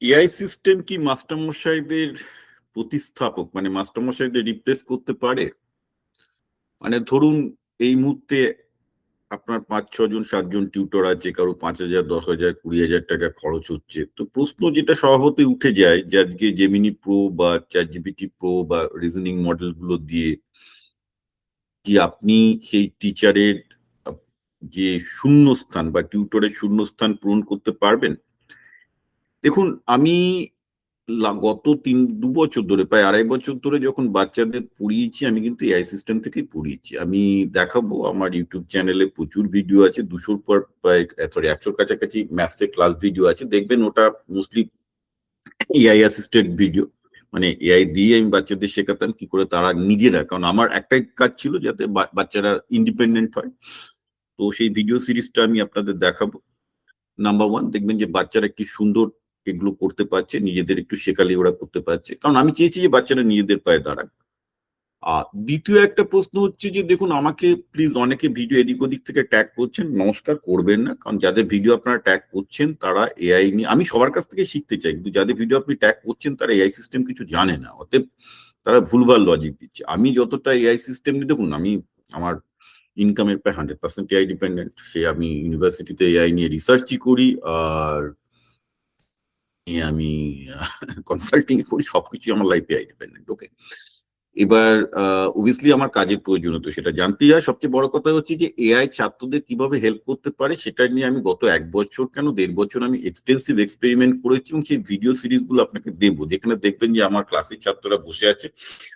AI system কি মাস্টারমশাইদের প্রতিস্থাপক, মানে মাস্টারমশাইদের replace করতে পারে? মানে ধরুন, এই মুহূর্তে আপনার ৫-৬ জন ৭ জন টিউটর আছে, কারো ৫,০০০, ১০,০০০, ২০,০০০ টাকা খরচ হচ্ছে। তো প্রশ্ন যেটা স্বভাবতই উঠে যায় যে আজকে জেমিনি প্রো বা চ্যাটজিপিটি প্রো বা রিজনিং মডেল গুলো দিয়ে কি আপনি সেই টিচারের যে শূন্যস্থান বা টিউটরের শূন্যস্থান পূরণ করতে পারবেন? দেখুন, আমি গত ২ বছর ধরে, প্রায় ২.৫ বছর ধরে যখন বাচ্চাদের পড়িয়েছি, আমি কিন্তু এআই সিস্টেম থেকেই পড়িয়েছি। আমি দেখাবো, আমার ইউটিউব চ্যানেলে প্রচুর ভিডিও আছে, ২০০ পর প্রায়, সরি, ১০০ কাছাকাছি ম্যাথসের ক্লাস ভিডিও আছে। দেখবেন ওটা মোস্টলি এআই অ্যাসিস্টেড ভিডিও। মানে এআই দিয়ে আমি বাচ্চাদের শেখাতাম কি করে তারা নিজেরা, কারণ আমার একটাই কাজ ছিল যাতে বাচ্চারা ইন্ডিপেন্ডেন্ট হয়। তো সেই ভিডিও সিরিজটা আমি আপনাদের দেখাবো। নাম্বার 1, দেখবেন যে বাচ্চারা কি সুন্দর এগুলো করতে পারছে, নিজেদের একটু শেখালে ওরা করতে পারছে। কারণ আমি চেয়েছি যে বাচ্চারা নিজেদের পায়ে দাঁড়াক। আর দ্বিতীয় একটা প্রশ্ন হচ্ছে যে দেখুন, আমাকে প্লিজ, অনেকে ভিডিও এদিক ওদিক থেকে ট্যাগ করছেন, নমস্কার, করবেন না। কারণ যাদের ভিডিও আপনারা ট্যাগ করছেন তারা এআই নিয়ে, আমি সবার কাছ থেকে শিখতে চাই, কিন্তু যাদের ভিডিও আপনি ট্যাগ করছেন তারা এআই সিস্টেম কিছু জানে না, অতএব তারা ভুলভাল লজিক দিচ্ছে। আমি যতটা এআই সিস্টেম নিয়ে, দেখুন, আমি আমার ইনকামের প্রায় 100% এআই ডিপেন্ডেন্ট। সে আমি ইউনিভার্সিটিতে এআই নিয়ে রিসার্চই করি, আর আমি কনসাল্টিং করি, সবকিছু আমার লাইফে এআই ডিপেন্ডেন্ট। ওকে, এবার অবভিয়াসলি আমার কাজের প্রয়োজনীয়তা সেটা জানতেই হয়। সবচেয়ে বড় কথা হচ্ছে যে এআই ছাত্রদের কিভাবে হেল্প করতে পারে সেটা নিয়ে আমি গত ১ বছর, কেন ১.৫ বছর, আমি এক্সটেন্সিভ এক্সপেরিমেন্ট করেছি, এবং সেই ভিডিও সিরিজ গুলো আপনাকে দেবো, যেখানে দেখবেন যে আমার ক্লাসের ছাত্ররা বসে আছে।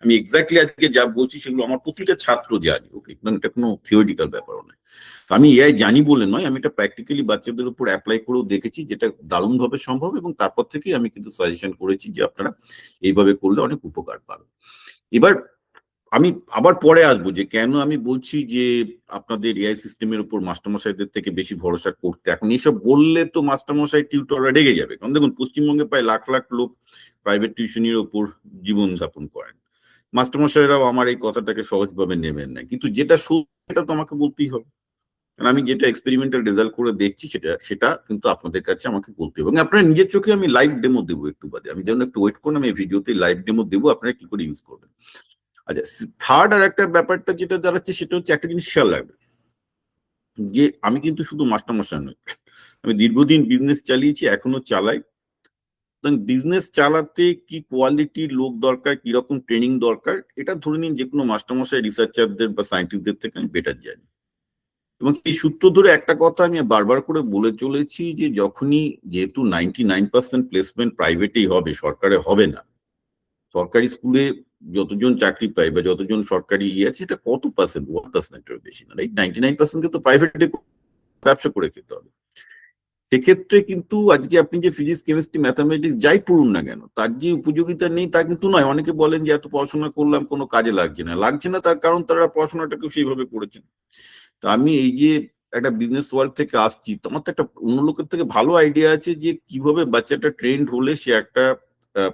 আমি এক্স্যাক্টলি আজকে যা বলছি সেগুলো আমার প্রতিটা ছাত্র জানে। ওকে, এটা কোনো থিওরিটিক্যাল ব্যাপারও নয়। তো আমি এআই জানি বলে নয়, আমি এটা প্র্যাকটিক্যালি বাচ্চাদের উপর অ্যাপ্লাই করেও দেখেছি, যেটা দারুণভাবে সম্ভব, এবং তারপর থেকেই আমি কিন্তু সাজেশন করেছি যে আপনারা এইভাবে করলে অনেক উপকার পাবেন। এবার আমি আবার পরে আসবো যে কেন আমি বলছি যে আপনাদের এআই সিস্টেমের উপর মাস্টারমশাইদের থেকে বেশি ভরসা করতে। এখন এসব বললে তো মাস্টারমশাই টিউটররা রেগে যাবে, কারণ দেখুন, পশ্চিমবঙ্গে প্রায় লাখ লাখ লোক প্রাইভেট টিউশনের ওপর জীবন যাপন করেন। মাস্টারমশাইরাও আমার এই কথাটাকে সহজভাবে নেবেন না, কিন্তু যেটা সেটা তো আমাকে বলতেই হবে, কারণ আমি যেটা এক্সপেরিমেন্টাল রেজাল্ট করে দেখছি সেটা সেটা কিন্তু আপনাদের কাছে আমাকে বলতে হবে, এবং আপনারা নিজের চোখে আমি লাইভ ডেমো দেবো একটু বাদে। আমি যেন একটু ওয়েট করুন, আমি এই ভিডিওতে লাইভ ডেমো দেবো আপনারা কি করে ইউজ করবেন। আচ্ছা, থার্ড আর একটা ব্যাপারটা যেটা দাঁড়াচ্ছে সেটা হচ্ছে, একটা জিনিস খেয়াল রাখবে যে আমি কিন্তু শুধু মাস্টারমশাই নই, আমি দীর্ঘদিন বিজনেস চালিয়েছি, এখনো চালাই। বিজনেস চালাতে কি কোয়ালিটির লোক দরকার, কিরকম ট্রেনিং দরকার, এটা ধরে নিন যে কোনো মাস্টারমশাই, রিসার্চারদের বা সায়েন্টিস্টদের থেকে আমি বেটার জানি। এবং এই সূত্র ধরে একটা কথা আমি বারবার করে বলে চলেছি যে যখনই, যেহেতু 99% প্লেসমেন্ট প্রাইভেটেই হবে, সরকারে হবে না। সরকারি স্কুলে যতজন চাকরি পায় বা যতজন সরকারি ইয়ে আছে, সেটা কত পার্সেন্ট, 1%-এর বেশি না, রাইট? 99%কে তো প্রাইভেটে ব্যবসা করে খেতে হবে। সেক্ষেত্রে কিন্তু আজকে আপনি যে ফিজিক্স, কেমিস্ট্রি, ম্যাথামেটিক্স যাই পড়ুন না কেন, তার যে উপযোগিতা নেই তা কিন্তু নয়। অনেকে বলেন যে এত পড়াশোনা করলাম কোনো কাজে লাগছে না, লাগছে না তার কারণ তারা পড়াশোনাটাকেও সেইভাবে করেছেন। তো আমি এই যে একটা বিজনেস ওয়ার্ল্ড থেকে আসছি, তোমার তো একটা অন্য লোকের থেকে ভালো আইডিয়া আছে যে কিভাবে বাচ্চাটা ট্রেন্ড হলে সে একটা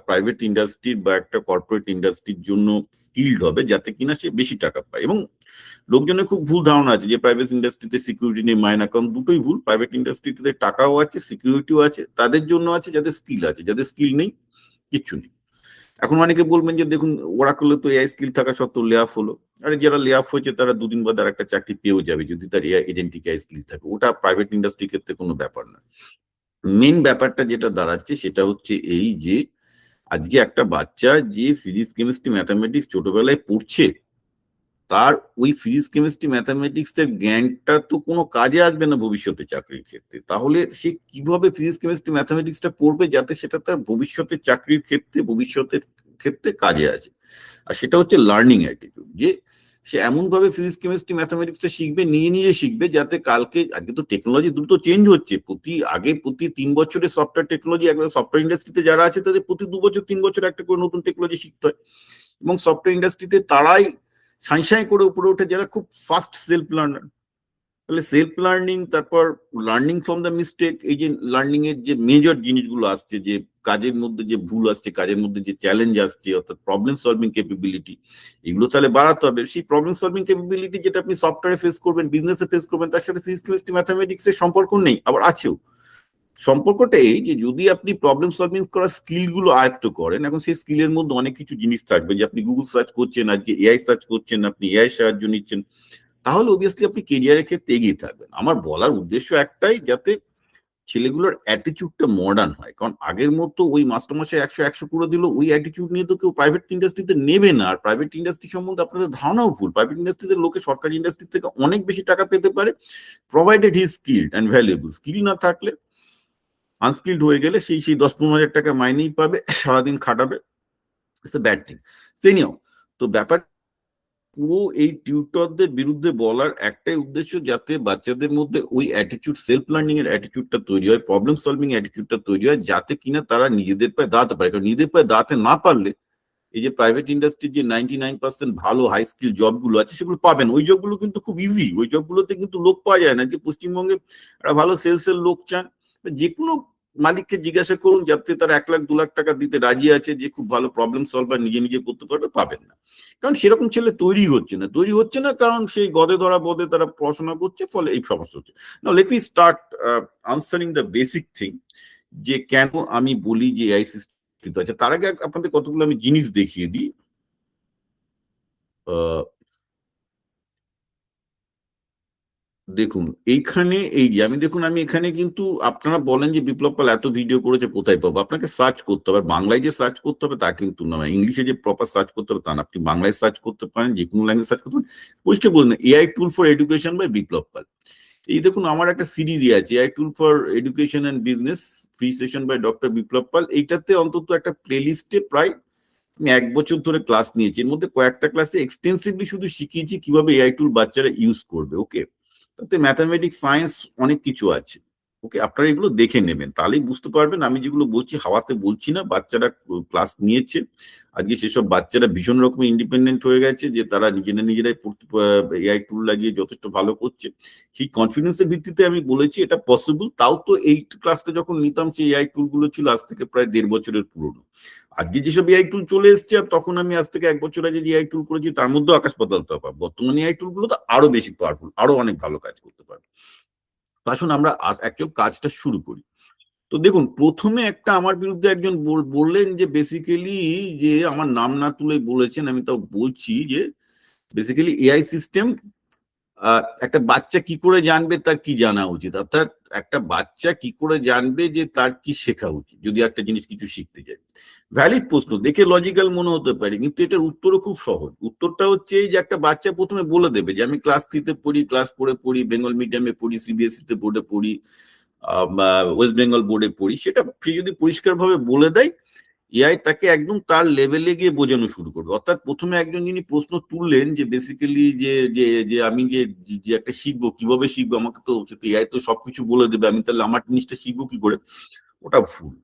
প্রাইভেট ইন্ডাস্ট্রির বা একটা কর্পোরেট ইন্ডাস্ট্রির জন্য স্কিলড হবে, যাতে কিনা সে বেশি টাকা পায়। এবং লোকজনের খুব ভুল ধারণা আছে যে প্রাইভেট ইন্ডাস্ট্রিতে সিকিউরিটি নেই, মাইনা কম, দুটোই ভুল। প্রাইভেট ইন্ডাস্ট্রিতে টাকাও আছে, সিকিউরিটিও আছে, তাদের জন্য আছে যাদের স্কিল আছে, যাদের স্কিল নেই কিচ্ছু নেই। এখন অনেকে বলবেন যে দেখুন, ওরাকলে তো এআই স্কিল থাকা সত্ত্বেও লে অফ হলো। আরে যারা লে অফ হয়েছে তারা দুদিন বাদে আর একটা চাকরি পেয়েও যাবে যদি তার এআই এজেন্টিক এআই স্কিল থাকে, ওটা প্রাইভেট ইন্ডাস্ট্রির ক্ষেত্রে কোনো ব্যাপার না। মেন ব্যাপারটা যেটা দাঁড়াচ্ছে সেটা হচ্ছে এই যে আজকে একটা বাচ্চা যে ফিজিক্স, কেমিস্ট্রি, ম্যাথামেটিক্স ছোটবেলায় পড়ছে, তার ওই ফিজিক্স, কেমিস্ট্রি, ম্যাথামেটিক্স এর জ্ঞানটা তো কোনো কাজে আসবে না ভবিষ্যতে চাকরির ক্ষেত্রে। তাহলে সে কিভাবে ফিজিক্স, কেমিস্ট্রি, ম্যাথামেটিক্সটা পড়বে যাতে সেটা তার ভবিষ্যতের চাকরির ক্ষেত্রে, ভবিষ্যতের ক্ষেত্রে কাজে আসে? আর সেটা হচ্ছে লার্নিং অ্যাটিটিউড, যে সে এমন ভাবে ফিজিক্স, কেমিস্ট্রি, ম্যাথামেটিক্সটা শিখবে, নিয়ে নিয়ে শিখবে, যাতে কালকে, আজকে তো টেকনোলজি দ্রুত চেঞ্জ হচ্ছে, প্রতি 3 বছরে সফটওয়্যার টেকনোলজি, একবার সফটওয়্যার ইন্ডাস্ট্রিতে যারা আছে তাদের প্রতি 2 বছর 3 বছর একটা করে নতুন টেকনোলজি শিখতে হয়। এবং সফটওয়্যার ইন্ডাস্ট্রিতে তারাই সাঁই সাঁই করে উপরে ওঠে যারা খুব ফাস্ট সেলফ লার্নার। তাহলে সেলফ লার্নিং, তারপর লার্নিং ফ্রম দ্য মিস্টেক, এই যে লার্নিং এর যে মেজর জিনিসগুলো আসছে, যে কাজের মধ্যে যে ভুল আসছে, কাজের মধ্যে যে চ্যালেঞ্জ আসছে, অর্থাৎ প্রবলেম সলভিং ক্যাপাবিলিটি, এগুলো তাহলে বাড়াতে হবে। সেই প্রবলেম সলভিং ক্যাপাবিলিটি যেটা আপনি সফটওয়্যারে ফেস করবেন, বিজনেসে ফেস করবেন, তার সাথে ফিজিক্স, কেমিস্ট্রি, ম্যাথামেটিক্স এর সম্পর্ক নেই, আবার আছেও। সম্পর্কটা এই যে যদি আপনি প্রবলেম সলভিং করার স্কিল গুলো আয়ত্ত করেন, এখন সেই স্কিলের মধ্যে অনেক কিছু জিনিস থাকবে, যে আপনি গুগল সার্চ করছেন, আজকে এআই সার্চ করছেন, আপনি এআই সাহায্য নিচ্ছেন, তাহলে অবভিয়াসলি আপনি কেরিয়ারের ক্ষেত্রে এগিয়ে থাকবেন। আমার বলার উদ্দেশ্য একটাই, যাতে ছেলেগুলোর অ্যাটিটিউডটা মডার্ন হয়। কারণ আগের মতো ওই মাস্টারমশাই 100 করে দিল, ওই অ্যাটিটিউড নিয়ে তো কেউ প্রাইভেট ইন্ডাস্ট্রিতে নেবে না। আর প্রাইভেট ইন্ডাস্ট্রি সম্বন্ধে আপনাদের ধারণাও ভুল। প্রাইভেট ইন্ডাস্ট্রিতে লোকে সরকারি ইন্ডাস্ট্রি থেকে অনেক বেশি টাকা পেতে পারে, provided he skilled and valuable. Skill না থাকলে, আনস্কিলড হয়ে গেলে সেই 10-15 হাজার টাকা মাইনেই পাবে, সারাদিন খাটাবে, ইটস এ ব্যাড থিং। সেনিও তো ব্যাপার পুরো এই টিউটরদের বিরুদ্ধে বলার একটাই উদ্দেশ্য, যাতে বাচ্চাদের মধ্যে ওই অ্যাটিটিউড, সেলফ লার্নিং এর অ্যাটিটিউডটা তৈরি হয়, প্রবলেম সলভিং অ্যাটিটিউডটা তৈরি হয়, যাতে কিনা তারা নিজেদের পায়ে দাঁড়াতে পারে। কারণ নিজেদের পায়ে দাঁড়াতে না পারলে এই যে প্রাইভেট ইন্ডাস্ট্রির যে 99% ভালো হাই স্কিল জবগুলো আছে সেগুলো পাবেন। ওই জবগুলো কিন্তু খুব ইজি, ওই জবগুলোতে কিন্তু লোক পাওয়া যায় না। যে পশ্চিমবঙ্গে একটা ভালো সেলসের লোক চান, যে কোনো মালিককে জিজ্ঞাসা করুন, যাতে তারা 1 লাখ 2 লাখ টাকা দিতে রাজি আছে, যে খুব ভালো প্রবলেম সলভার নিজে নিজে করতে পারবে, পাবেন না। কারণ সেরকম ছেলে তৈরি হচ্ছে না, কারণ সেই গদে ধরা বদে তারা পড়াশোনা করছে, ফলে এই সমস্যা হচ্ছে। Now let me start answering the basic thing, যে কেন আমি বলি যে এআই সিস্টেম। আচ্ছা, তার আগে আপনাদের কতগুলো আমি জিনিস দেখিয়ে দিই। দেখুন এইখানে, এই যে আমি এখানে, কিন্তু আপনারা বলেন যে বিপ্লব পাল এত ভিডিও করেছে, কোথায় পাবো? আপনাকে সার্চ করতে হবে। বাংলায় যে সার্চ করতে হবে তা কিন্তু না, ইংলিশে যে প্রপার সার্চ করতে হবে তা না। আপনি বাংলায় সার্চ করতে পারেন, যে কোনো ল্যাঙ্গুয়েজ সার্চ করতে পারেন। পরিষ্কার বলুন, AI tool for education by Biplab Pal. এই দেখুন, আমার একটা সিরিজ আছে, AI tool for education and business, free session by doctor Biplab Pal. এইটাতে অন্তত একটা প্লে লিস্টে প্রায় আমি 1 বছর ধরে ক্লাস নিয়েছি। এর মধ্যে কয়েকটা ক্লাসে এক্সটেন্সিভলি শুধু শিখিয়েছি কিভাবে এআই টুল বাচ্চারা ইউজ করবে। ওকে, তাতে ম্যাথামেটিক্স, সায়েন্স, অনেক কিছু আছে। ওকে, আপনারা এগুলো দেখে নেবেন, তাহলেই বুঝতে পারবেন আমি যেগুলো বলছি হাওয়াতে বলছি না। বাচ্চারা ক্লাস নিয়েছে, আজকে সেসব বাচ্চারা ভীষণ রকম ইন্ডিপেন্ডেন্ট হয়ে গেছে, যে তারা নিজেরাই এআই টুল লাগিয়ে যথেষ্ট ভালো করছে। সেই কনফিডেন্সের ভিত্তিতে আমি বলেছি এটা পসিবল। তাও তো এই ক্লাসটা যখন নিতাম, সেই এআই টুল গুলো ছিল আজ থেকে প্রায় 1.5 বছরের পুরনো। আজকে যেসব এআই টুল চলে এসছে, আর তখন আমি আজ থেকে 1 বছর আগে যে এআই টুল করেছি, তার মধ্যে আকাশ পাতাল তফাৎ। বর্তমানে এআই টুল গুলো তো আরো বেশি পাওয়ারফুল, আরো অনেক ভালো কাজ করতে পারবে। আসুন আমরা অ্যাকচুয়াল কাজটা শুরু করি। তো দেখুন, প্রথমে একটা আমার বিরুদ্ধে একজন বললেন যে বেসিক্যালি, যে আমার নাম না তুলে বলেছেন, আমি তাও বলছি, যে বেসিক্যালি এআই সিস্টেম একটা বাচ্চা কি করে জানবে তার কি জানা উচিত, অর্থাৎ একটা বাচ্চা কি করে জানবে যে তার কি শেখা উচিত যদি একটা জিনিস কিছু শিখতে যায়। ভ্যালিড প্রশ্ন, দেখে লজিক্যাল মনে হতে পারে, কিন্তু এটার উত্তরও খুব সহজ। উত্তরটা হচ্ছে যে একটা বাচ্চা প্রথমে বলে দেবে যে আমি ক্লাস 3-তে পড়ি, ক্লাস 4-এ পড়ি, বেঙ্গল মিডিয়ামে পড়ি, সিবিএসই তে বোর্ডে পড়ি, ওয়েস্ট বেঙ্গল বোর্ডে পড়ি। সেটা সে যদি পরিষ্কারভাবে বলে দেয়, এআই তাকে একদম তার লেভেলে গিয়ে বোঝানো শুরু করবে। অর্থাৎ প্রথমে একজন যিনি প্রশ্ন তুললেন যে বেসিক্যালি যে যে যে আমি যে যে একটা শিখবো, কিভাবে শিখবো, আমাকে তো এআই তো সবকিছু বলে দেবে, আমি তাহলে আমার জিনিসটা শিখবো কি করে? ওটা ভুল,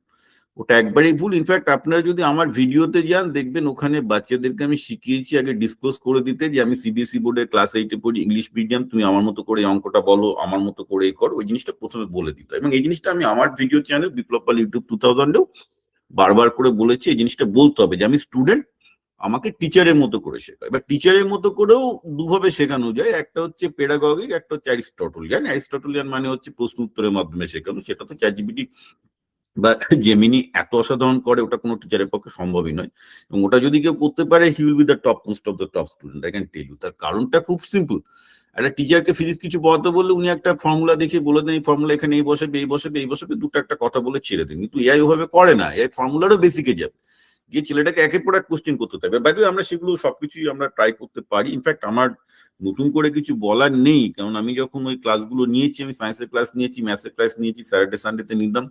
ওটা একবারেই ভুল। ইনফ্যাক্ট আপনারা যদি আমার ভিডিওতে যান, দেখবেন ওখানে বাচ্চাদেরকে আমি শিখিয়েছি আগে ডিসক্লোজ করে দিতে, যে আমি সিবিএসই বোর্ডে ক্লাস 8-এ পড়ি, ইংলিশ মিডিয়াম, তুমি আমার মতো করে অঙ্কটা বলো, আমার মতো করে করো। ওই জিনিসটা প্রথমে বলে দিত, এবং এই জিনিসটা আমি আমার ভিডিও চ্যানেল বিপ্লব পাল ইউটিউব 2000-এও বারবার করে বলেছি। এই জিনিসটা বলতে হবে যে আমি স্টুডেন্ট, আমাকে টিচারের মতো করে শেখা। এবার টিচারের মতো করেও দুভাবে শেখানো যায়, একটা হচ্ছে পেডাগগিক, একটা হচ্ছে অ্যারিস্টটলিয়ান। অ্যারিস্টটলিয়ান মানে হচ্ছে প্রশ্ন উত্তরের মাধ্যমে শেখানো, সেটা তো চ্যাটজিপিটি বা জেমিনি এত অসাধারণ করে, ওটা কোনো টিচারের পক্ষে সম্ভবই নয়। এবং ওটা যদি কেউ করতে পারে, he will be the top most of the top student, I can tell you. তার কারণটা খুব সিম্পল। একটা টিচারকে ফিজিক্স কিছু পড়াতে বললে উনি একটা ফর্মুলা দেখে বলে দেন, এই ফর্মুলা এখানে এই বসাবে, এই বসাবে, এই বসাবে, দুটো একটা কথা বলে ছেড়ে দেন। কিন্তু এআই ওভাবে করে না, এআই ফর্মুলারও বেসিকে যাবে, গিয়ে ছেলেটাকে একের পর এক কোশ্চেন করতে থাকবে। বাইরে আমরা সেগুলো সবকিছুই আমরা ট্রাই করতে পারি। ইনফ্যাক্ট আমার নতুন করে কিছু বলার নেই, কারণ আমি যখন ওই ক্লাসগুলো নিয়েছি, আমি সায়েন্সের ক্লাস নিয়েছি, ম্যাথসের ক্লাস নিয়েছি, স্যাটারডে সানডেতে নিতাম।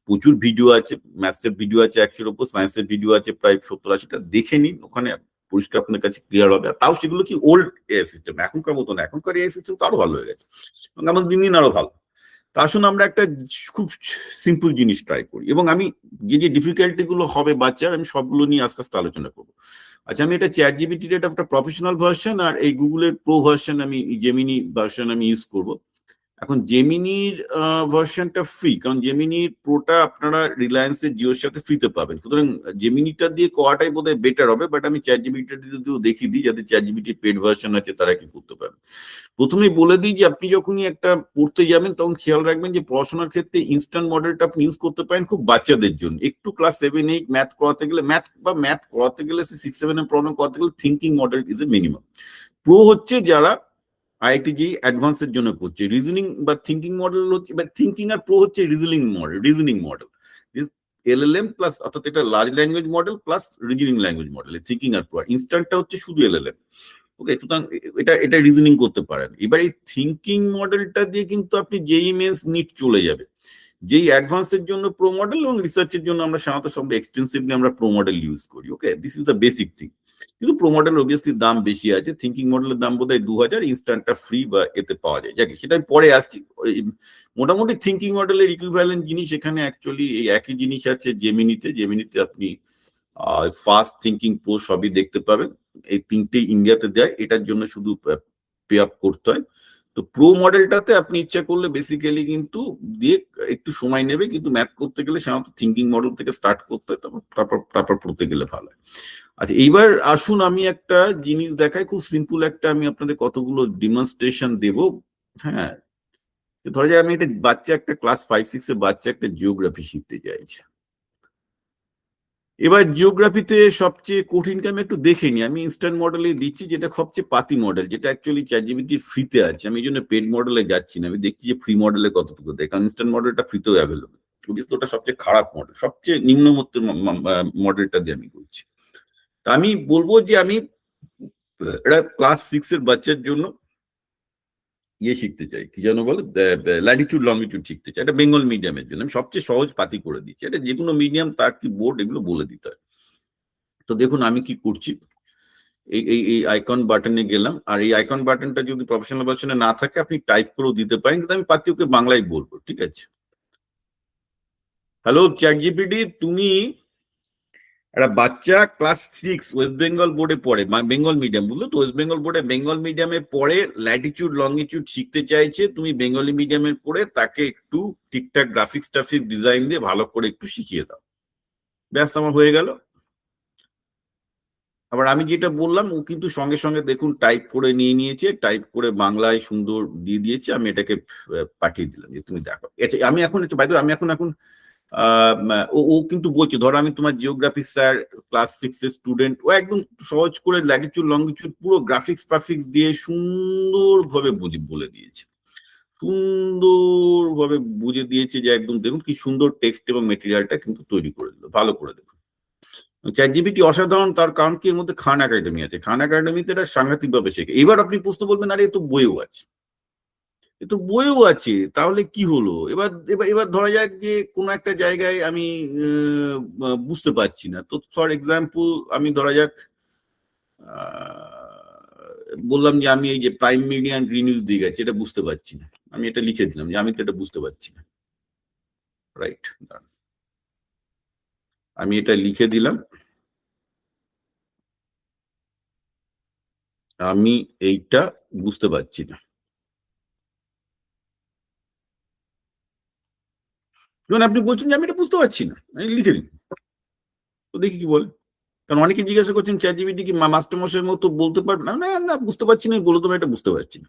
প্রচুর ভিডিও আছে, ম্যাথসের ভিডিও আছে 100-এর উপর, সায়েন্সের ভিডিও আছে প্রায় 70-80টা, দেখে নিন, ওখানে পরিষ্কার আপনার কাছে ক্লিয়ার হবে। তাও সেগুলো কি ওল্ড এআই সিস্টেম, এখনকার মতো না। এখনকার এআই সিস্টেম তো আরো ভালো হয়ে গেছে, এবং আমাদের দিন দিন আরো ভালো। তা আসুন আমরা একটা খুব সিম্পল জিনিস ট্রাই করি, এবং আমি যে যে ডিফিকাল্টি গুলো হবে বাচ্চার, আমি সবগুলো নিয়ে আস্তে আস্তে আলোচনা করবো। আচ্ছা, আমি এটা চ্যাটজিপিটির একটা প্রফেশনাল ভার্সন, আর এই গুগলের প্রো ভার্সন, আমি জেমিনি ভার্সন আমি ইউজ করবো। এখন জেমিনির ভার্সনটা ফ্রি, কারণ জেমিনির প্রোটা আপনারা রিলায়েন্সের জিওর সাথে ফ্রিতে পাবেন, সুতরাং জেমিনিটা দিয়ে করাটাই বোধহয় বেটার হবে। বাট আমি চ্যাট জিপিটি যদিও দেখিয়ে দিই, যাদের চ্যাট জিপিটি পেড ভার্সন আছে তারা কি করতে পারবে। প্রথমেই বলে দিই যে আপনি যখনই একটা পড়তে যাবেন তখন খেয়াল রাখবেন যে পড়াশোনার ক্ষেত্রে ইনস্ট্যান্ট মডেলটা আপনি ইউজ করতে পারেন খুব বাচ্চাদের জন্য। একটু ক্লাস 7-8 ম্যাথ করাতে গেলে 6-7 এর প্রবলেম করাতে গেলে thinking model is a minimum. Pro হচ্ছে যারা আইআইটি জি অ্যাডভান্সের জন্য পড়ছে, রিজনিং বা থিঙ্কিং মডেল হচ্ছে, বা থিঙ্কিং আর প্রো হচ্ছে রিজনিং মডেল এলএলএম প্লাস, অর্থাৎ এটা large language model plus reasoning language model. Thinking আর প্রো, ইনস্ট্যান্টটা হচ্ছে শুধু এলএলএম। ওকে, সুতরাং এটা রিজনিং করতে পারেন। এবার এই থিঙ্কিং মডেলটা দিয়ে কিন্তু আপনি জেই মেন্স নিট চলে যাবে। যেই অ্যাডভান্সের জন্য প্রো মডেল এবং রিসার্চের জন্য আমরা সাধারণত সব এক্সটেন্সিভলি আমরা প্রো মডেল ইউজ করি। Okay, this is the basic thing. কিন্তু প্রো মডেল অবভিয়াসলি দাম বেশি আছে, থিঙ্কিং মডেলের দাম বোধহয় 2000, ইনস্ট্যান্টটা ফ্রি বা এতে পাওয়া যায়। যাকে সেটা আমি পরে আসছি। মোটামুটি থিঙ্কিং মডেলের ইকুইভ্যালেন্ট জিনিস এখানে অ্যাকচুয়ালি এই একই জিনিস আছে জেমিনিতে আপনি ফাস্ট থিঙ্কিং প্রো সবই দেখতে পাবেন। এই তিনটেই ইন্ডিয়াতে দেয়, এটার জন্য শুধু পে আপ করতে হয়। তো প্রো মডেলটাতে আপনি ইচ্ছা করলে বেসিক্যালি কিন্তু দিয়ে একটু সময় নেবে, কিন্তু ম্যাথ করতে গেলে সাধারণত থিঙ্কিং মডেল থেকে স্টার্ট করতে হয়, তারপর পড়তে গেলে ভালো হয়। আচ্ছা, এইবার আসুন আমি একটা জিনিস দেখাই, খুব সিম্পল একটা, আমি আপনাদের কতগুলো ডিমনস্ট্রেশন দেব। হ্যাঁ, ধরা যায় আমি একটা ক্লাস 5-6 এর বাচ্চা একটা জিওগ্রাফি শিখতে চাইছে। এবার জিওগ্রাফিতে সবচেয়ে কঠিনটা আমি একটু দেখে নি, আমি ইনস্ট্যান্ট মডেলে দিচ্ছি, যেটা সবচেয়ে পাতি মডেল, যেটা অ্যাকচুয়ালি চ্যাট জিপিটি ফ্রিতে আছে। আমি এই জন্য পেড মডেলে যাচ্ছি না, আমি দেখছি যে ফ্রি মডেলে কতটুকু দেয়, কারণ ইনস্ট্যান্ট মডেলটা ফ্রিতেও অ্যাভেলেবল। ওটা সবচেয়ে খারাপ মডেল, সবচেয়ে নিম্নমত্তের মডেলটা দিয়ে আমি করছি। তা আমি বলবো যে আমি এটা ক্লাস 6 এর বাচ্চার জন্য শিখতে চাই, কি যেন বলে, ল্যাটিটিউড লঙ্গিটিউড শিখতে চাই। এটা বেঙ্গল মিডিয়ামের জন্য আমি সবচেয়ে সহজ পাতি করে দিচ্ছি। এটা যে কোনো মিডিয়াম, তার কি বোর্ড, এগুলো বলে দিতে হয়। তো দেখুন আমি কি করছি, এই আইকন বাটনে গেলাম, আর এই আইকন বাটনটা যদি প্রফেশনাল ভার্সনে না থাকে আপনি টাইপ করেও দিতে পারেন, কিন্তু আমি পাতিওকে বাংলায় বলবো, ঠিক আছে। হ্যালো চ্যাট জিপিটি, তুমি একটা বাচ্চা ক্লাস 6 ওয়েস্ট বেঙ্গল বোর্ডে পড়ে, বেঙ্গল মিডিয়াম, বুঝলো তো, ওয়েস্ট বেঙ্গল বোর্ডে বেঙ্গল মিডিয়ামে পড়ে, ল্যাটিটিউড লঙ্গিটিউড শিখতে চাইছে। তুমি বেঙ্গলি মিডিয়ামে পড়ে তাকে একটু ঠিকঠাক গ্রাফিক্স টাফিক্স ডিজাইন দিয়ে ভালো করে একটু শিখিয়ে দাও, ব্যাস আমার হয়ে গেল। আবার আমি যেটা বললাম ও কিন্তু সঙ্গে সঙ্গে দেখুন টাইপ করে নিয়ে নিয়েছে, টাইপ করে বাংলায় সুন্দর দিয়ে দিয়েছে। আমি এটাকে পাঠিয়ে দিলাম যে তুমি দেখো। আচ্ছা, আমি এখন একটু বাইরে, আমি এখন ও কিন্তু বলছে, ধরো আমি তোমার জিওগ্রাফি স্যার, ক্লাস 6 এর স্টুডেন্ট, ও একদম সহজ করে ল্যাটিটিউড লঙ্গিটিউড পুরো গ্রাফিক্স প্রাফিক্স দিয়ে সুন্দরভাবে বলে দিয়েছে, সুন্দরভাবে বুঝে দিয়েছে যে একদম দেখুন কি সুন্দর টেক্সট এবং মেটেরিয়ালটা কিন্তু তৈরি করে দিল, ভালো করে দেখুন। চ্যাট জিপিটি অসাধারণ, তার কারণ কি এর মধ্যে খান একাডেমি আছে, খান একাডেমিতে এটা সাংঘাতিক ভাবে শেখে। এবার আপনি প্রশ্ন বলবেন, আরে এ তো বইও আছে, এ তো বইও আছে, তাহলে কি হলো। এবার এবার এবার ধরা যাক যে কোনো একটা জায়গায় আমি বুঝতে পারছি না, তো ফর এক্সাম্পল আমি ধরা যাক বললাম যে আমি এই যে প্রাইম মিডিয়ান গ্রিনিউজ দিয়ে গেছে, এটা বুঝতে পারছি না, আমি এটা লিখে দিলাম যে আমি তো এটা বুঝতে পারছি না, রাইট। আমি এটা লিখে দিলাম, আমি এইটা বুঝতে পারছি না। যখন আপনি বলছেন যে আমি এটা বুঝতে পারছি না, আমি লিখে দিন, তো দেখি কি বলে। কারণ অনেকে জিজ্ঞাসা করছেন চ্যাট জিপিটি কি মাস্টারমশাইয়ের মতো বলতে পারবে না, না না বুঝতে পারছি না, বলে তোমার এটা বুঝতে পারছি না।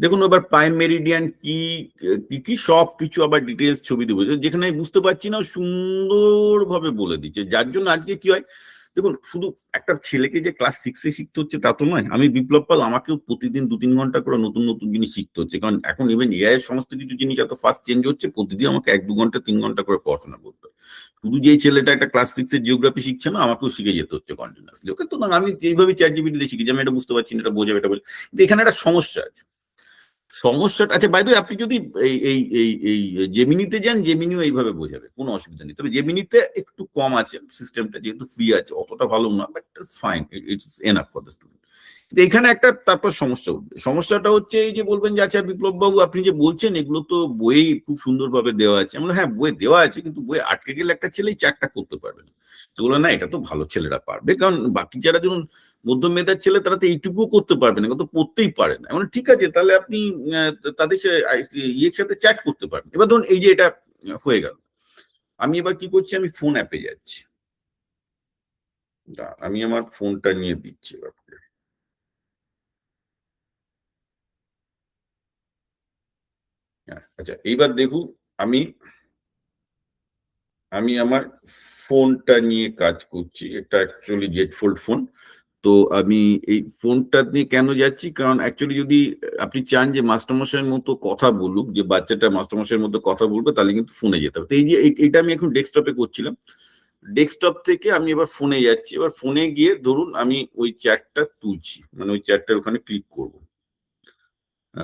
দেখুন এবার প্রাইম মেরিডিয়ান কি কি কি সব কিছু আবার ডিটেলস ছবি দেবো, যেখানে আমি বুঝতে পারছি না সুন্দরভাবে বলে দিচ্ছে। যার জন্য আজকে কি হয়, দেখুন শুধু একটা ছেলেকে যে ক্লাস 6 এ শিখতে হচ্ছে তা তো নয়, আমি বিপ্লব পাল, আমাকেও প্রতিদিন 2-3 ঘন্টা করে নতুন নতুন জিনিস শিখতে হচ্ছে, কারণ এখন ইভেন এআই এর সমস্ত কিছু জিনিস এত ফাস্ট চেঞ্জ হচ্ছে, প্রতিদিন আমাকে 1-2 ঘন্টা 3 ঘন্টা করে পড়াশোনা করতে হয়। শুধু যে ছেলেটা একটা ক্লাস 6 এর জিওগ্রাফি শিখছে না, আমাকেও শিখে যেতে হচ্ছে কন্টিনিউয়াসলি। ওকে, তো আমি এইভাবে চ্যাট জিপিটি শিখি যে আমি এটা বুঝতে পারছি না, এটা বোঝাবে, এটা বোঝাবে, কিন্তু এখানে একটা সমস্যা আছে। সমস্যাটা, আচ্ছা বাই দ্য ওয়ে, আপনি যদি এই এই এই এই জেমিনিতে যান, জেমিনিও এইভাবে বোঝাবে, কোনো অসুবিধা নেই। তবে জেমিনিতে একটু কম আছে সিস্টেমটা, যেহেতু ফ্রি আছে, অতটা ভালো না, but it's fine, it's enough for the student. এখানে একটা তারপর সমস্যা উঠবে। সমস্যাটা হচ্ছে এই যে বলবেন যে আচ্ছা বিপ্লব বাবু আপনি যে বলছেন এগুলো তো বইয়ে খুব সুন্দরভাবে দেওয়া আছে। আমরা হ্যাঁ বইয়ে দেওয়া আছে, কিন্তু বইয়ে আটকে গেলে একটা ছেলেই 4টা করতে পারবে না। তো বললো না এটা তো ভালো ছেলেরা পারবে, কারণ বাকি যারা যেমন মধ্যম মেধার ছেলে তারা তো এইটুকুও করতে পারবে না, তো পড়তেই পারে না। মানে ঠিক আছে তাহলে আপনি তাদের ইয়ের সাথে চ্যাট করতে পারবেন। এবার ধরুন এই যে এটা হয়ে গেল, আমি এবার কি করছি, আমি ফোন অ্যাপে যাচ্ছি, আমি আমার ফোনটা নিয়ে দিচ্ছি এবার। আচ্ছা এইবার দেখুন, আমি আমি আমার ফোনটা নিয়ে কাজ করছি, এটা অ্যাকচুয়ালি জেড ফোল্ড ফোন। তো আমি এই ফোনটা নিয়ে কেন যাচ্ছি, কারণ অ্যাকচুয়ালি যদি আপনি চান যে মাস্টারমশাইয়ের মতো কথা বলুক, যে বাচ্চাটা মাস্টারমশাইয়ের মতো কথা বলবে, তাহলে কিন্তু ফোনে যেতে হবে। তো এই যে এটা আমি এখন ডেস্কটপে করছিলাম, ডেস্কটপ থেকে আমি এবার ফোনে যাচ্ছি। এবার ফোনে গিয়ে ধরুন আমি ওই চ্যাটটা তুলছি, মানে ওই চ্যাটটার ওখানে ক্লিক করবো।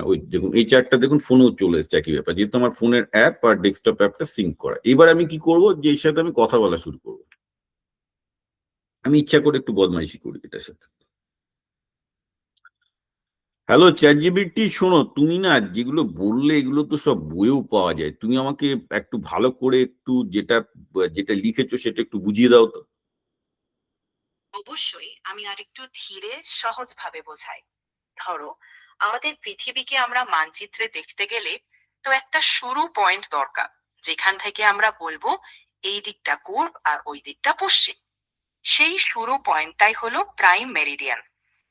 ওই দেখুন এই চ্যাটটা দেখুন ফোনেও চলে এসছে, একই ব্যাপার, যেহেতু আমার ফোনের অ্যাপ আর ডেস্কটপ অ্যাপটা সিঙ্ক করা। এবার আমি কি করব, যে এর সাথে আমি কথা বলা শুরু করবো। আমি ইচ্ছা করে একটু বদমাইশি করি এটার সাথে। হ্যালো চ্যাট জিপিটি, শোনো তুমি না যেগুলো বললে এগুলো তো সব বইয়েও পাওয়া যায়, তুমি আমাকে একটু ভালো করে একটু যেটা যেটা লিখেছো সেটা একটু বুঝিয়ে দাও তো। অবশ্যই, আমি আরেকটু ধীরে সহজভাবে বোঝাই। ধরো, আমাদের পৃথিবীকে আমরা মানচিত্রে দেখতে গেলে তো একটা শুরু পয়েন্ট দরকার, যেখান থেকে আমরা বলবো এই দিকটা পূর্ব আর ওই দিকটা পশ্চিম। সেই শুরু পয়েন্টটাই হলো প্রাইম মেরিডিয়ান,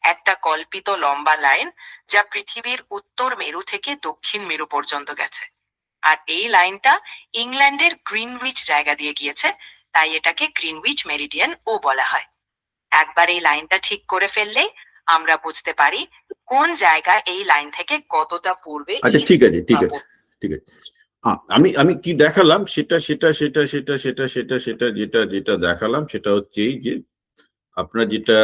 একটা কল্পিত লম্বা লাইন যা পৃথিবীর উত্তর মেরু থেকে দক্ষিণ মেরু পর্যন্ত গেছে। আর এই লাইনটা ইংল্যান্ডের গ্রিনউইচ জায়গা দিয়ে গিয়েছে, তাই এটাকে গ্রিনউইচ মেরিডিয়ান ও বলা হয়। একবার এই লাইনটা ঠিক করে ফেললেই আমরা বুঝতে পারি কোন জায়গা এই লাইন থেকে কতটা পূর্বে, আচ্ছা ঠিক ইস্ট আছে বা ঠিক আছে ঠিক আছে। আমি আমি কি দেখালাম সেটা সেটা সেটা সেটা সেটা সেটা সেটা যেটা যেটা দেখালাম সেটা হচ্ছে এই যে আপনারা যেটা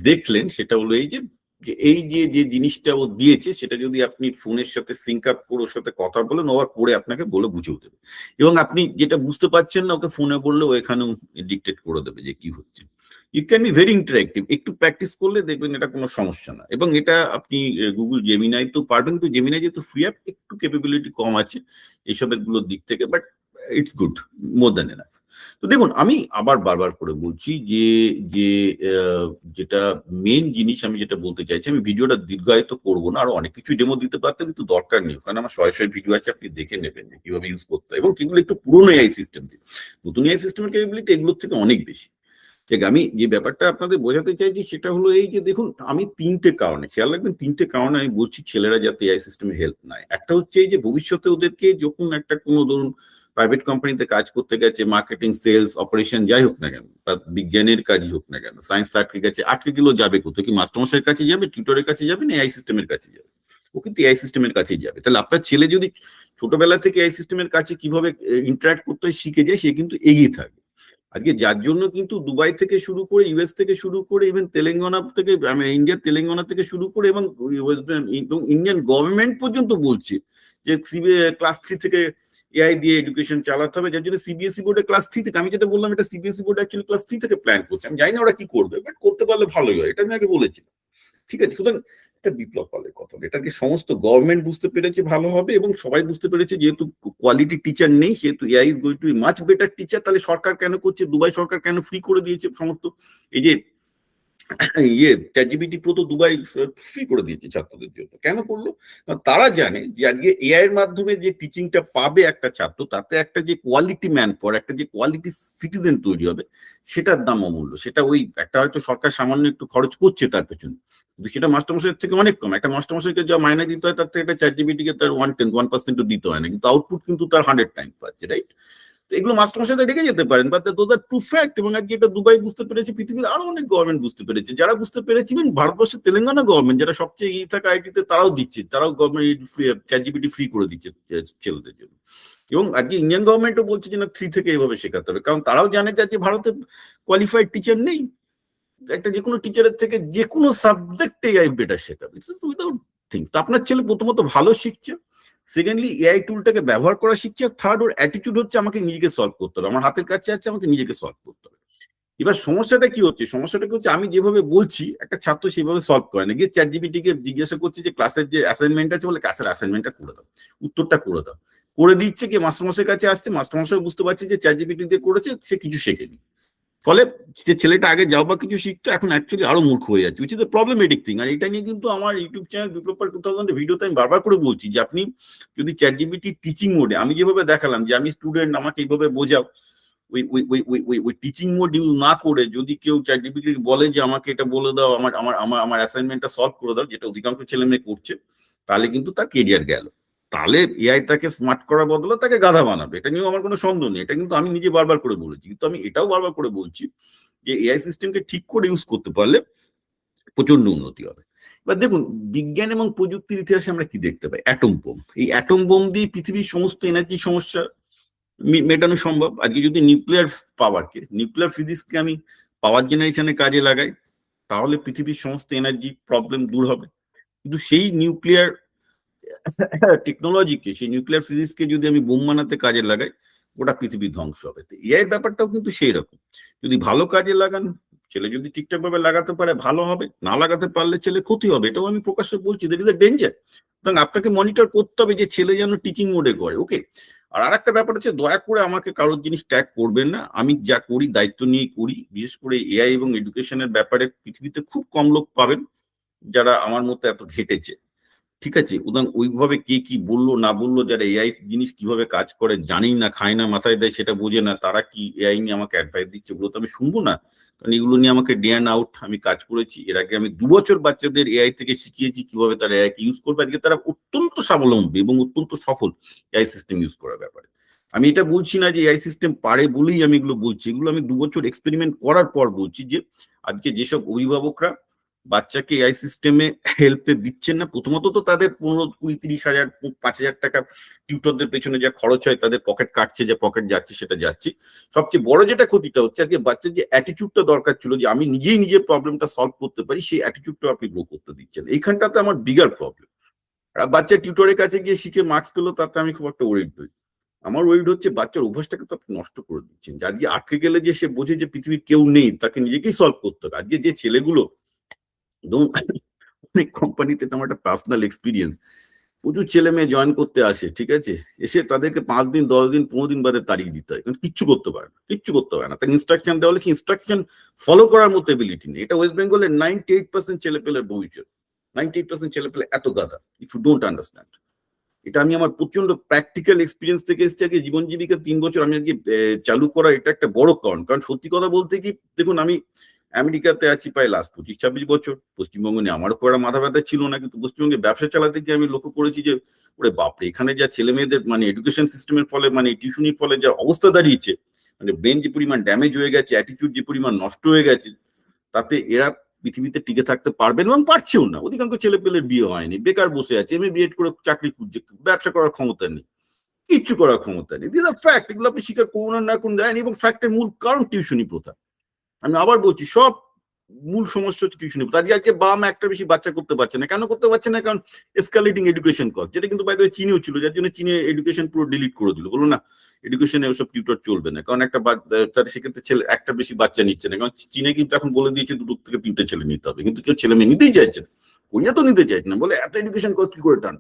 দেখলেন সেটা হলো এই যে যে এই যে যে জিনিসটা ও দিয়েছে সেটা যদি আপনি ফোনের সাথে সিঙ্ক আপ করে ওর সাথে কথা বলেন, ও আবার পরে আপনাকে বলে বুঝেও দেবে। এবং আপনি যেটা বুঝতে পারছেন না ওকে ফোনে বললে ও এখানেও ডিকটেট করে দেবে যে কি হচ্ছে। You can be very interactive, একটু প্র্যাকটিস করলে দেখবেন এটা কোনো সমস্যা না। এবং এটা আপনি গুগল জেমিনাই তো পারবেন, কিন্তু জেমিনাই যেহেতু ফ্রি অ্যাপ একটু ক্যাপাবিলিটি কম আছে এইসবের গুলোর দিক থেকে, but it's good, more than enough. তো দেখুন আমি আবার বারবার করে বলছি যে যে যেটা মেন জিনিস আমি যেটা বলতে চাইছি, আমি ভিডিওটা দীর্ঘায়িত করবো না, আরো অনেক কিছু ডেমো দিতে পারতাম কিন্তু দরকার নেই, কারণ আমার শয়ে শয়ে ভিডিও আছে, আপনি দেখে নেবেন যে কিভাবে ইউজ করতে হয়, এবং সেগুলো একটু পুরোনো এআই সিস্টেম দিয়ে। নতুন এআই সিস্টেমের ক্যাপাবিলিটি এগুলোর থেকে অনেক বেশি। ঠিক, আমি যে ব্যাপারটা আপনাদের বোঝাতে চাইছি সেটা হলো এই যে দেখুন আমি 3টে কারণে, খেয়াল রাখবেন 3টে কারণে আমি বলছি ছেলেরা যাতে এআই সিস্টেমে হেল্প নেয়। একটা হচ্ছে এই যে ভবিষ্যতে ওদেরকে যখন একটা কোনো ধরুন প্রাইভেট কোম্পানিতে কাজ করতে গেছে, মার্কেটিং সেলস অপারেশন যাই হোক না কেন, বা বিজ্ঞানের কাজই হোক না কেন, সায়েন্স আটকে গেছে, আটকে গেলেও যাবে কোথাও, কি মাস্টারমশাইয়ের কাছে যাবে, টিউটরের কাছে যাবে, না এআই সিস্টেমের কাছে যাবে? ও কিন্তু এআই সিস্টেমের কাছেই যাবে। তাহলে আপনার ছেলে যদি ছোটবেলা থেকে এআই সিস্টেমের কাছে কিভাবে ইন্টারাক্ট করতে হয় শিখে যায়, সে কিন্তু এগিয়ে থাকবে। আজকে যার জন্য কিন্তু দুবাই থেকে শুরু করে, ইউএস থেকে শুরু করে, ইভেন তেলেঙ্গানা থেকে, ইন্ডিয়ার তেলেঙ্গানা থেকে শুরু করে, এবং ইন্ডিয়ান গভর্নমেন্ট পর্যন্ত বলছে যে ক্লাস 3 থেকে এআই দিয়ে এডুকেশন চালাতে হবে, যার জন্য সিবিএসই বোর্ডে ক্লাস 3 থেকে, আমি যেটা বললাম এটা সিবিএসই বোর্ড অ্যাকচুয়ালি ক্লাস 3 থেকে প্ল্যান করছে। আমি জানি না ওরা কি করবে, বাট করতে পারলে ভালোই হয়, এটা আমি আগে বলেছিলাম। ঠিক আছে, সুতরাং এটা বিপ্লব পালের কথা, এটাকে সমস্ত গভর্নমেন্ট বুঝতে পেরেছে ভালো হবে, এবং সবাই বুঝতে পেরেছে যেহেতু কোয়ালিটি টিচার নেই সেহেতু AI is going to B much better teacher. তাহলে সরকার কেন করছে, দুবাই সরকার কেন ফ্রি করে দিয়েছে সমস্ত এই যে চ্যাটজিপিটি প্রো তো দুবাই ফ্রি করে দিয়েছে ছাত্রদের জন্য। কেন করলো? কারণ তারা জানে যে আজকে এআই এর মাধ্যমে যে টিচিংটা পাবে একটা ছাত্র, তাতে একটা যে কোয়ালিটি ম্যান পাওয়ার, একটা যে কোয়ালিটি সিটিজেন তৈরি হবে, সেটার দাম অমূল্য। সেটা ওই একটা হয়তো সরকার সামান্য একটু খরচ করছে তার পেছনে, কিন্তু সেটা মাস্টারমশাইয়ের থেকে অনেক কম। একটা মাস্টারমশাইকে যা মাইনে দিতে হয় তার থেকে একটা চ্যাটজিপিটিকে তার 1% দিতে হয় না, কিন্তু আউটপুট কিন্তু তার 100 টাইম পাচ্ছে, রাইট? তো এগুলো মাস্টারমশাইদের রেখে যেতে পারেন, but those are true fact. এবং আজকে এটা দুবাই বুঝতে পেরেছে, পৃথিবীর আরো অনেক গভর্নমেন্ট বুঝতে পেরেছে। যারা বুঝতে পেরেছিলেন ভারতবর্ষের তেলেঙ্গানা গভর্নমেন্ট, যারা সবচেয়ে এগিয়ে থাকা আইটিতে, তারাও দিচ্ছে, তারাও গভর্নমেন্ট চ্যাটজিপিটি ফ্রি করে দিচ্ছে ছেলেদের জন্য। এবং আজকে ইন্ডিয়ান গভর্নমেন্টও বলছে যে না 3 থেকে এইভাবে শেখাতে হবে, কারণ তারাও জানে যে আজকে ভারতে কোয়ালিফাইড টিচার নেই। একটা যে কোনো টিচারের থেকে যে কোনো সাবজেক্টে এআই বেটার শেখাবে, ইটস উইদাউট থিংস। তো আপনার ছেলে প্রথমত ভালো শিখছে, সেকেন্ডলি এআই টুলটাকে ব্যবহার করা শিখছে, থার্ড ওর অ্যাটিটিউড হচ্ছে আমাকে নিজেকে সলভ করতে হবে, আমার হাতের কাছে আছে, আমাকে নিজেকে সলভ করতে হবে। এবার সমস্যাটা কি হচ্ছে, আমি যেভাবে বলছি একটা ছাত্র সেভাবে সলভ করে না, গিয়ে চ্যাট জিপিটি কে জিজ্ঞাসা করছে যে ক্লাসের যে অ্যাসাইনমেন্ট আছে, বলে ক্লাসের অ্যাসাইনমেন্টটা করে দাও, উত্তরটা করে দাও, করে দিচ্ছে, কি মাস্টারমশাইয়ের কাছে আসছে, মাস্টারমশাই বুঝতে পারছে যে চ্যাট জিপিটি দিয়ে করেছে, সে কিছু শেখেনি। ফলে যে ছেলেটা আগে যাও বা কিছু শিখতো, এখন অ্যাকচুয়ালি আরো মূর্খ হয়ে যাচ্ছে, which is a problematic thing. আর এটা নিয়ে কিন্তু আমার ইউটিউব চ্যানেল বিপ্লব 2000 ভিডিওতে আমি বারবার করে বলছি যে আপনি যদি চ্যাট জিপিটি টিচিং মোডে, আমি যেভাবে দেখালাম যে আমি স্টুডেন্ট, আমাকে এইভাবে বোঝাও, ওই টিচিং মোড ইউজ না করে যদি কেউ চ্যাট জিপিটি বলে যে আমাকে এটা বলে দাও, আমার আমার আমার আমার অ্যাসাইনমেন্টটা সলভ করে দাও, যেটা অধিকাংশ ছেলে মেয়ে করছে, তাহলে কিন্তু তার কেরিয়ার গেল। তাহলে এআই তাকে স্মার্ট করার বদলে তাকে গাধা বানাবে, এটা নিয়েও আমার কোনো সন্দেহ নেই। এটা কিন্তু আমি নিজে বারবার করে বলেছি, কিন্তু আমি এটাও বারবার করে বলছি যে এআই সিস্টেমকে ঠিক করে ইউজ করতে পারলে প্রচন্ড উন্নতি হবে। এবার দেখুন, বিজ্ঞান এবং প্রযুক্তির ইতিহাসে আমরা কি দেখতে পাই, অ্যাটম বোম। এই অ্যাটম বোম দিয়ে পৃথিবীর সমস্ত এনার্জি সমস্যা মেটানো সম্ভব। আজকে যদি নিউক্লিয়ার ফিজিক্সকে আমি পাওয়ার জেনারেশনে কাজে লাগাই, তাহলে পৃথিবীর সমস্ত এনার্জি প্রবলেম দূর হবে। কিন্তু সেই নিউক্লিয়ার ফিজিক্সকে যদি আমি বোম বানাতে কাজে লাগাই, ওটা পৃথিবীর ধ্বংস হবে। তো এআই ব্যাপারটাও কিন্তু সেই রকম, যদি ভালো কাজে লাগান, ছেলে যদি ঠিকঠাক ভাবে লাগাতে পারে ভালো হবে, না লাগাতে পারলে ছেলে ক্ষতি হবে। এটাও আমি প্রকাশ্যে বলছি, দ্যাট ইজ এ ডেঞ্জার। সুতরাং আপনাকে মনিটর করতে হবে যে ছেলে যেন টিচিং মোডে করে, ওকে। আর একটা ব্যাপার হচ্ছে, দয়া করে আমাকে কারোর জিনিস ট্যাগ করবেন না, আমি যা করি দায়িত্ব নিয়ে করি। বিশেষ করে এআই এবং এডুকেশনের ব্যাপারে পৃথিবীতে খুব কম লোক পাবেন যারা আমার মতো এত ঘেটেছে, ঠিক আছে। উদাহরণ ওইভাবে কে কি বললো না বললো, যারা এআই জিনিস কিভাবে কাজ করে জানি না, খায় না, মাথায় দেয়, সেটা বোঝে না, তারা কি এআই নিয়ে আমাকে অ্যাডভাইস দিচ্ছে, ওগুলো তো আমি শুনবো না। কারণ এগুলো নিয়ে আমাকে ডে অ্যান্ড আউট আমি কাজ করেছি। এর আগে আমি 2 বছর বাচ্চাদের এআই থেকে শিখিয়েছি কিভাবে তারা এআই কে ইউজ করবে। আজকে তারা অত্যন্ত স্বাবলম্বী এবং অত্যন্ত সফল এআই সিস্টেম ইউজ করার ব্যাপারে। আমি এটা বলছি না যে এআই সিস্টেম পারে বলেই আমি এগুলো বলছি, এগুলো আমি 2 বছর এক্সপেরিমেন্ট করার পর বলছি। যে আজকে যেসব অভিভাবকরা বাচ্চাকে এআই সিস্টেমে হেল্পে দিচ্ছেন না, প্রথমত তো তাদের 15, 20, 30 হাজার 5,000 টাকা টিউটরদের পেছনে যা খরচ হয়, তাদের পকেট কাটছে, যে পকেট যাচ্ছে সেটা যাচ্ছে। সবচেয়ে বড় যেটা ক্ষতিটা হচ্ছে, আজকে বাচ্চার যে অ্যাটিটিউডটা দরকার ছিল, যে আমি নিজেই নিজের প্রবলেমটা সলভ করতে পারি, সেই অ্যাটিটিউডটা আপনি গ্রো করতে দিচ্ছেন। এইখানটাতে আমার বিগার প্রবলেম। বাচ্চা টিউটরের কাছে গিয়ে শিখে মার্কস পেলো, তাতে আমি খুব একটা ওরিড নই। আমার ওরিড হচ্ছে বাচ্চার অভ্যাসটাকে তো আপনি নষ্ট করে দিচ্ছেন। আজকে আটকে গেলে যে সে বোঝে যে পৃথিবীর কেউ নেই, তাকে নিজেকেই সলভ করতে হবে। আজকে যে ছেলেগুলো, অনেক কোম্পানিতে আমার একটা পার্সোনাল এক্সপিরিয়েন্স, প্রচুর ছেলে মেয়ে জয়েন করতে আসে, ঠিক আছে, এসে তাদেরকে 5 দিন 10 দিন 15 দিন বাদে তারিখ দিতে হয়, কারণ কিচ্ছু করতে পারে না, কিচ্ছু করতে পারে না। তাকে ইনস্ট্রাকশন দেওয়া হলে কি ইনস্ট্রাকশন ফলো করার মতো এবিলিটি নেই। এটা ওয়েস্ট বেঙ্গলের 98% ছেলে পেলের ভবিষ্যৎ। 98% ছেলে পেলে এত গাধা, ইফ ইউ ডোন্ট আন্ডারস্ট্যান্ড। এটা আমি আমার প্রচন্ড প্র্যাকটিক্যাল এক্সপিরিয়েন্স থেকে এসেছি। আগে জীবন জীবিকা 3 বছর আমি আজকে চালু করা, এটা একটা বড় কারণ। কারণ সত্যি কথা বলতে কি, দেখুন আমি আমেরিকাতে আছি প্রায় লাস্ট 25-26 বছর। পশ্চিমবঙ্গ নিয়ে আমারও খুব একটা মাথা ব্যথা ছিল না, কিন্তু পশ্চিমবঙ্গে ব্যবসা চালাতে গিয়ে আমি লক্ষ্য করেছি যে ওরে বাপরে, এখানে যা ছেলে মেয়েদের মানে এডুকেশন সিস্টেমের ফলে, মানে টিউশনির ফলে যা অবস্থা দাঁড়িয়েছে, মানে ব্রেন যে পরিমাণ ড্যামেজ হয়ে গেছে, অ্যাটিটিউড যে পরিমাণ নষ্ট হয়ে গেছে, তাতে এরা পৃথিবীতে টিকে থাকতে পারবেন এবং পারছেও না। অধিকাংশ ছেলে পেলের বিয়ে হয়নি, বেকার বসে আছে, এমএ বিএড করে চাকরি খুঁজছে, ব্যবসা করার ক্ষমতা নেই, কিচ্ছু করার ক্ষমতা নেই। দিস আর ফ্যাক্ট, এগুলো আপনি স্বীকার করুন আর না করুন দেয়নি। এবং ফ্যাক্টের মূল কারণ টিউশনি প্রথা। আমি আবার বলছি, সব মূল সমস্যা হচ্ছে টিউশনি প্রথা। আজকে বাবা মা একটা বেশি বাচ্চা করতে পারছে না, কেন করতে পারছে না? কারণ এসকালেটিং এডুকেশন কস্ট, যেটা কিন্তু বাইরে চীনেও ছিল, যার জন্য চীনে এডুকেশন পুরো ডিলিট করে দিল, বলো না এডুকেশনে ওসব টিউটর চলবে না। কারণ একটা তার সেক্ষেত্রে ছেলে একটা বেশি বাচ্চা নিচ্ছে না, কারণ চীনে কিন্তু এখন বলে দিয়েছে 2 থেকে 3টে ছেলে নিতে হবে, কিন্তু কেউ ছেলে মেয়ে নিতেই চাইছে না। কোরিয়া তো নিতে চাইছে না, বলে এত এডুকেশন কস্ট কি করে টান।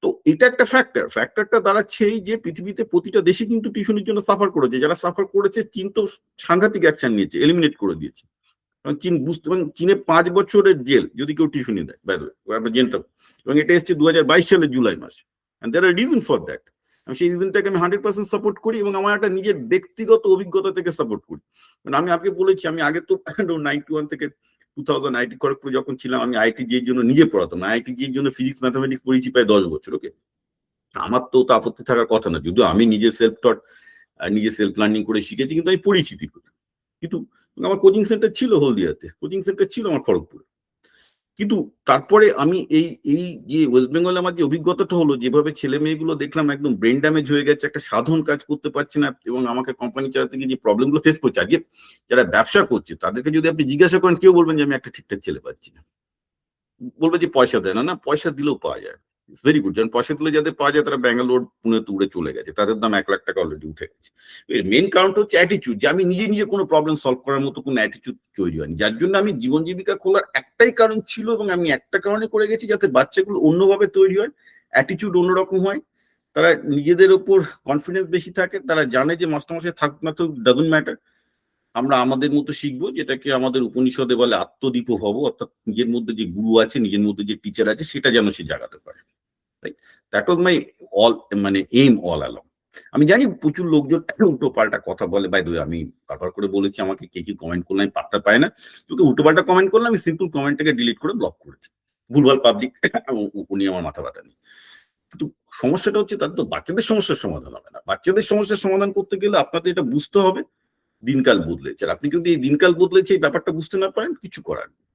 তো এটা একটা ফ্যাক্টরটা দাঁড়াচ্ছে এই যে পৃথিবীতে প্রতিটা দেশে কিন্তু টিউশনির জন্য সাফার করেছে। যারা সাফার করেছে, চীন তো সাংঘাতিক অ্যাকশন নিয়েছে, এলিমিনেট করে দিয়েছে। কারণ চীন বুঝতে পারেন, চীনে 5 বছরের জেল যদি কেউ টিউশনি দেয়, বাই দ্য ওয়ে আমরা জেনতাম। এবং এটা এসছে 2022 সালের জুলাই মাসে। And there are reason for that. আমি সেই রিজনটাকে আমি 100% সাপোর্ট করি এবং আমার একটা নিজের ব্যক্তিগত অভিজ্ঞতা থেকে সাপোর্ট করি। মানে আমি আপনাকে বলেছি, আমি আগে তো 91 থেকে 2000 আইটি খড়গপুরে যখন ছিলাম, আমি আইটি যে জন্য নিজে পড়াতাম, আইটি যে জন্য ফিজিক্স ম্যাথামেটিক্স পড়েছি প্রায় 10 বছর, ওকে। আমার তো আপত্তি থাকার কথা না, যদিও আমি নিজে সেলফ টট, নিজে সেলফ লার্নিং করে শিখেছি, কিন্তু আমি পড়েছি কিন্তু আমার কোচিং সেন্টার ছিল হলদিয়াতে, কোচিং সেন্টার ছিল আমার খড়গপুরে। কিন্তু তারপরে আমি এই এই যে ওয়েস্ট বেঙ্গলে আমার যে অভিজ্ঞতাটা হলো, যেভাবে ছেলে মেয়েগুলো দেখলাম একদম ব্রেন ড্যামেজ হয়ে গেছে, একটা সাধারণ কাজ করতে পারছে না, এবং আমাকে কোম্পানি চালাতে গিয়ে যে প্রবলেমগুলো ফেস করছে, আজকে যারা ব্যবসা করছে তাদেরকে যদি আপনি জিজ্ঞাসা করেন, কেউ বলবেন যে আমি একটা ঠিকঠাক ছেলে পাচ্ছি না। বলবে যে পয়সা দেয় না, না পয়সা দিলেও পাওয়া যায়। It's very good. যেমন পয়সা তুলে যাদের পাওয়া যায় তারা ব্যাঙ্গালোর পুনে উড়ে চলে গেছে, তাদের দাম 1 লাখ টাকা অলরেডি উঠে গেছে। এর মেন কারণটা হচ্ছে অ্যাটিচিউড, যে আমি নিজে নিজে কোনো প্রবলেম সলভ করার মতো কোনো অ্যাটিচিউড তৈরি হয়নি, যার জন্য আমি জীবন জীবিকা খোলার একটাই কারণ ছিল এবং আমি একটা কারণে করে গেছি, যাতে বাচ্চাগুলো অন্যভাবে তৈরি হয়, অ্যাটিচিউড অন্যরকম হয়, তারা নিজেদের ওপর কনফিডেন্স বেশি থাকে, তারা জানে যে মাস্টারমশাই থাকুক না তো ডাজন্ট ম্যাটার, আমরা আমাদের মতো শিখবো, যেটাকে আমাদের উপনিষদে বলে আত্মদীপ ভব, অর্থাৎ নিজের মধ্যে যে গুরু আছে, নিজের মধ্যে যে টিচার আছে, সেটা যেন সে জাগাতে পারে। দ্যাট ওয়াজ মাই অল, মানে এইম অল অ্যালং। আমি জানি প্রচুর লোকজন উল্টো পাল্টা কথা বলে, বাই দ্য ওয়ে আমি বারবার করে বলেছি আমাকে কে কি কমেন্ট করলে আমি পাত্তা পাই না, তোকে উল্টো পাল্টা কমেন্ট করলে আমি সিম্পল কমেন্টটাকে ডিলিট করে ব্লক করেছি, ভুলভাল পাবলিক উনি আমার মাথা ব্যথা নেই। কিন্তু সমস্যাটা হচ্ছে তার তো বাচ্চাদের সমস্যার সমাধান হবে না, বাচ্চাদের সমস্যার সমাধান করতে গেলে আপনাদের এটা বুঝতে হবে দিনকাল বদলেছে, আর আপনি যদি এই দিনকাল বদলেছে এই ব্যাপারটা বুঝতে না পারেন, কিছু করার নেই।